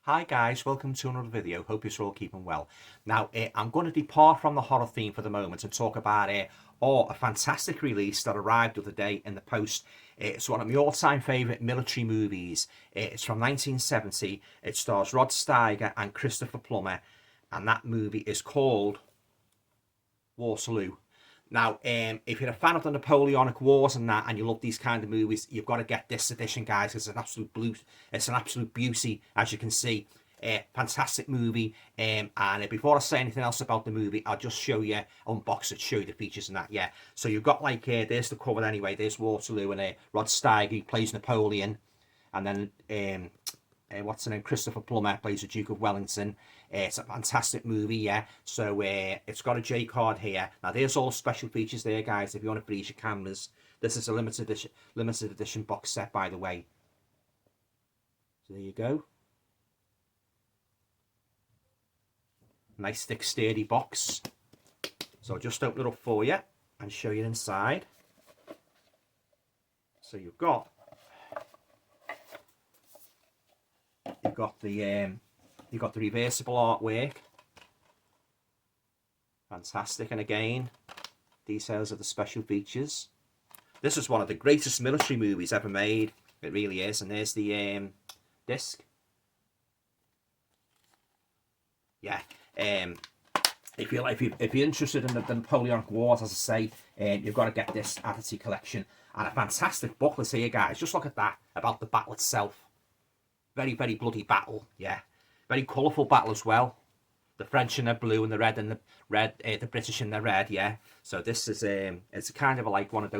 Hi guys, welcome to another video. Hope you're all keeping well. Now, I'm going to depart from the horror theme for the moment and talk about a fantastic release that arrived the other day in the post. It's one of my all-time favourite military movies. It's from 1970. It stars Rod Steiger and Christopher Plummer, and that movie is called Waterloo. Now, if you're a fan of the Napoleonic Wars and that, and you love these kind of movies, you've got to get this edition, guys. It's an absolute beauty, as you can see. Fantastic movie. And before I say anything else about the movie, I'll just show you, unbox it, show you the features and that. Yeah. So you've got like there's the cover anyway. There's Waterloo and Rod Steiger, who plays Napoleon, and then what's the name? Christopher Plummer plays the Duke of Wellington. It's a fantastic movie, yeah. So it's got a J card here. Now there's all special features there, guys. If you want to freeze your cameras, this is a limited edition box set, by the way. So there you go. Nice thick sturdy box. So I'll just open it up for you and show you inside. So you've got the reversible artwork. Fantastic. And again, details of the special features. This is one of the greatest military movies ever made. It really is. And there's the disc. Yeah. If you're interested in the Napoleonic Wars, as I say, you've got to get this added to your collection. And a fantastic booklet here, guys. Just look at that, about the battle itself. Very, very bloody battle, yeah. Very colourful battle as well. The French in their blue and the red, and the British in their red, yeah. So this is it's kind of like one of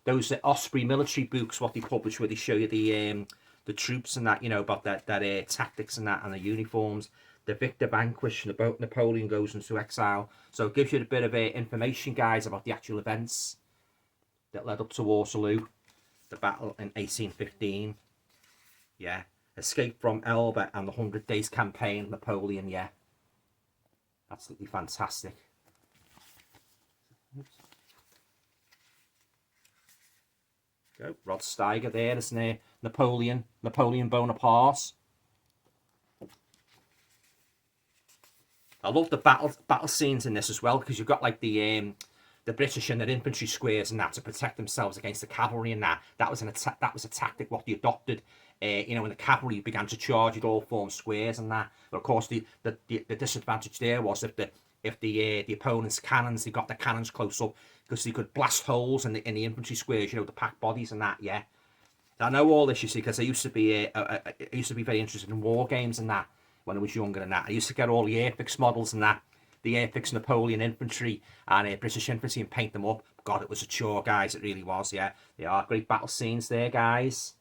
those Osprey military books what they publish, where they show you the troops and that, you know, about their tactics and that, and the uniforms. The victor vanquished, Napoleon goes into exile. So it gives you a bit of information, guys, about the actual events that led up to Waterloo, the battle in 1815, yeah. Escape from Elba and the 100 Days Campaign, Napoleon, yeah. Absolutely fantastic. Oops. Go, Rod Steiger there, isn't there? Napoleon Bonaparte. I love the battle scenes in this as well, because you've got like the British and their infantry squares and that to protect themselves against the cavalry and that. That was a tactic what they adopted. You know, when the cavalry began to charge, it all formed squares and that. But of course, the disadvantage there was if the opponent's cannons, they got the cannons close up, because they could blast holes in the infantry squares. You know, the packed bodies and that. Yeah, I know all this, you see, because I used to be very interested in war games and that when I was younger and that. I used to get all the Airfix models and that, the Airfix Napoleon infantry and British infantry, and paint them up. God, it was a chore, guys. It really was. Yeah, they are great battle scenes there, guys.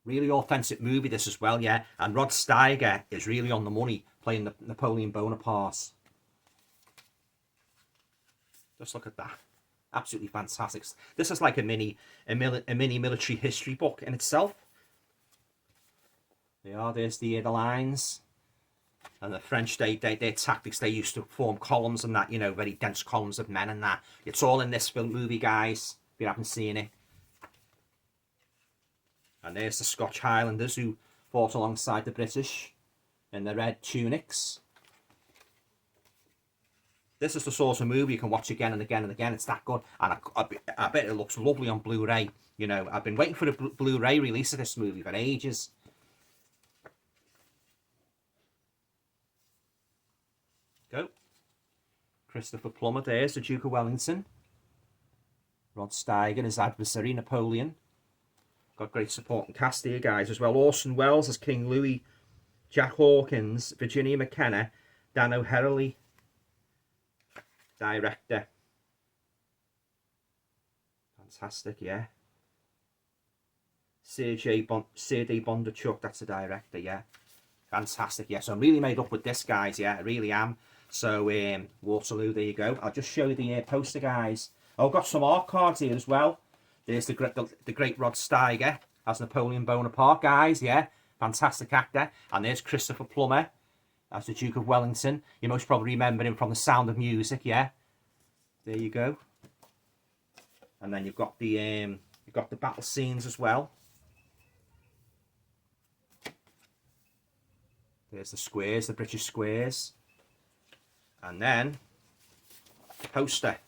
Really authentic movie, this as well, yeah. And Rod Steiger is really on the money playing the Napoleon Bonaparte. Just look at that. Absolutely fantastic. This is like a mini military history book in itself. There's the lines. And the French, their tactics, they used to form columns and that, you know, very dense columns of men and that. It's all in this movie, guys, if you haven't seen it. And there's the Scotch Highlanders who fought alongside the British in their red tunics. This is the sort of movie you can watch again and again and again. It's that good. And I bet it looks lovely on Blu-ray. You know, I've been waiting for the Blu-ray release of this movie for ages. Go. Christopher Plummer, there's the Duke of Wellington. Rod Steiger, his adversary, Napoleon. Got great supporting cast here, guys, as well. Orson Welles as King Louis, Jack Hawkins, Virginia McKenna, Dan O'Herlihy, director. Fantastic, yeah. Sergei Bondarchuk, that's the director, yeah. Fantastic, yeah. So I'm really made up with this, guys, yeah. I really am. So, Waterloo, there you go. I'll just show you the poster, guys. I've got some art cards here as well. There's the great Rod Steiger as Napoleon Bonaparte, guys, yeah. Fantastic actor. And there's Christopher Plummer as the Duke of Wellington. You most probably remember him from The Sound of Music, yeah. There you go. And then you've got the battle scenes as well. There's the squares, the British squares. And then the poster.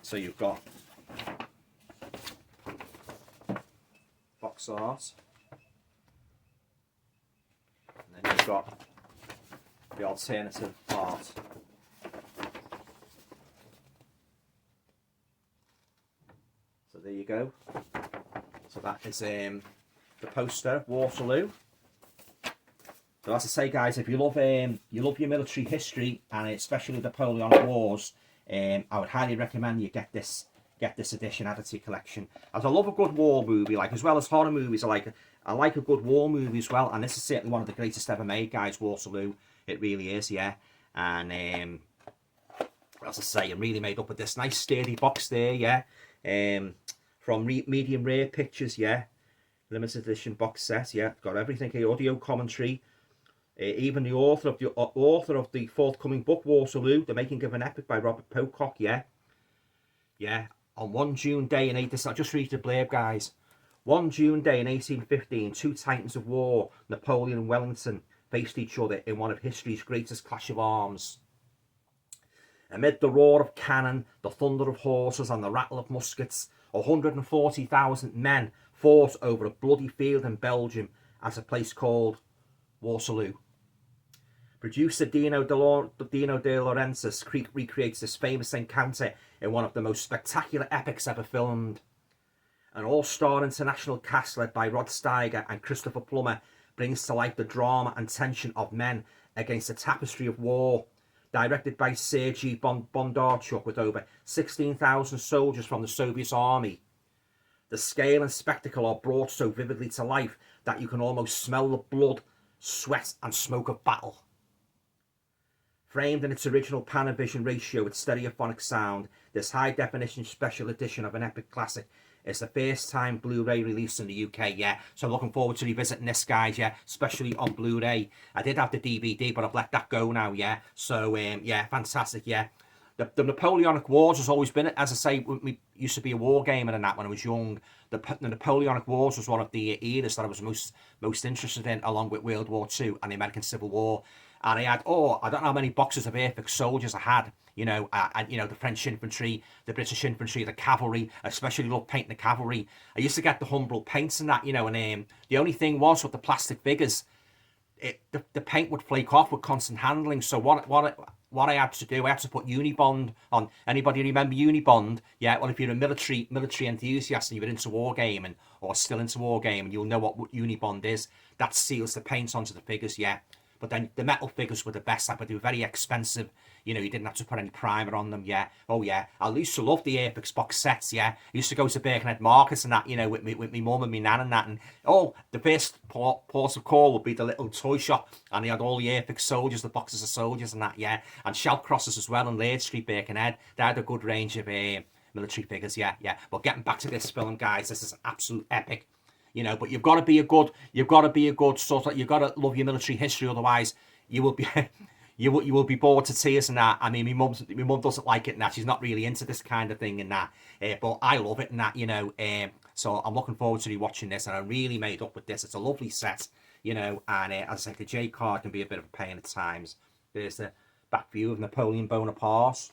So you've got box art. And then you've got the alternative art. So there you go. So that is the poster, Waterloo. So as I say, guys, if you love your military history and especially the Napoleonic Wars, I would highly recommend you get this edition added to your collection. As I love a good war movie, like as well as horror movies, I like a good war movie as well. And this is certainly one of the greatest ever made, guys. Waterloo, it really is, yeah. And as I say, I'm really made up with this nice sturdy box there, yeah. From Medium Rare Pictures, yeah. Limited edition box set, yeah. Got everything here, audio commentary. Even the author of the forthcoming book, Waterloo, The Making of an Epic by Robert Pocock, yeah. Yeah, on 1 June day in 18... I'll just read the blurb, guys. 1 June day in 1815, two titans of war, Napoleon and Wellington, faced each other in one of history's greatest clash of arms. Amid the roar of cannon, the thunder of horses and the rattle of muskets, 140,000 men fought over a bloody field in Belgium at a place called Waterloo. Producer Dino De Laurentiis recreates this famous encounter in one of the most spectacular epics ever filmed. An all-star international cast led by Rod Steiger and Christopher Plummer brings to life the drama and tension of men against the tapestry of war. Directed by Sergei Bondarchuk with over 16,000 soldiers from the Soviet army. The scale and spectacle are brought so vividly to life that you can almost smell the blood, sweat and smoke of battle. Framed in its original Panavision ratio with stereophonic sound, this high-definition special edition of an epic classic is the first time Blu-ray released in the UK, yeah. So I'm looking forward to revisiting this, guys, yeah, especially on Blu-ray. I did have the DVD, but I've let that go now, yeah. So, yeah, fantastic, yeah. The Napoleonic Wars has always been, as I say, we used to be a war gamer and that when I was young. The Napoleonic Wars was one of the eras that I was most interested in, along with World War II and the American Civil War. And I had, I don't know how many boxes of Airfix soldiers I had. You know, the French infantry, the British infantry, the cavalry. I especially love painting the cavalry. I used to get the Humbrol paints and that, you know, and the only thing was with the plastic figures, the paint would flake off with constant handling. So what I had to do, I had to put Unibond on. Anybody remember Unibond? Yeah, well, if you're a military enthusiast and you're into wargaming or still into wargaming, you'll know what Unibond is. That seals the paint onto the figures, yeah. But then the metal figures were the best, but they were very expensive. You know, you didn't have to put any primer on them, yeah. Oh, yeah. I used to love the Apex box sets, yeah. I used to go to Birkenhead Markets and that, you know, with me mum and me nan and that. And, the first port of call would be the little toy shop. And they had all the Apex soldiers, the boxes of soldiers and that, yeah. And Shell Crosses as well in Laird Street, Birkenhead. They had a good range of military figures, yeah, yeah. But getting back to this film, guys, this is an absolute epic. You know, but you've got to be a good sort of, you've got to love your military history, otherwise you will be you will be bored to tears and that. I mean, my mum doesn't like it and that. She's not really into this kind of thing and that. But I love it and that, you know. So I'm looking forward to rewatching this, and I'm really made up with this. It's a lovely set, you know, and as I said, the J card can be a bit of a pain at times. There's the back view of Napoleon Bonaparte.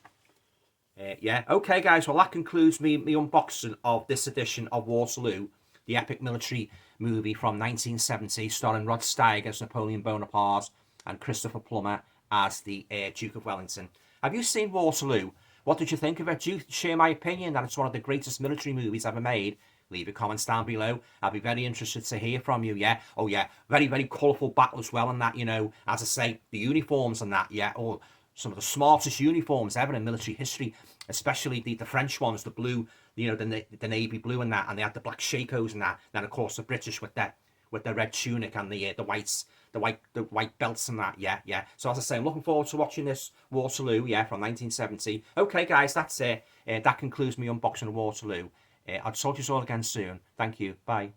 Yeah, okay, guys. Well, that concludes me unboxing of this edition of Waterloo, the epic military movie from 1970, starring Rod Steiger as Napoleon Bonaparte and Christopher Plummer as the Duke of Wellington. Have you seen Waterloo? What did you think of it? Do you share my opinion that it's one of the greatest military movies ever made? Leave your comments down below. I'll be very interested to hear from you, yeah? Oh, yeah. Very, very colourful battle as well and that, you know. As I say, the uniforms and that, yeah. Oh, some of the smartest uniforms ever in military history, especially the French ones, the blue, you know, the navy blue and that, and they had the black shakos and that. Then of course the British with the red tunic and the white belts and that, yeah, yeah. So as I say, I'm looking forward to watching this Waterloo, yeah, from 1970. Okay, guys, that's it. That concludes me unboxing of Waterloo. I'll talk to you all again soon. Thank you. Bye.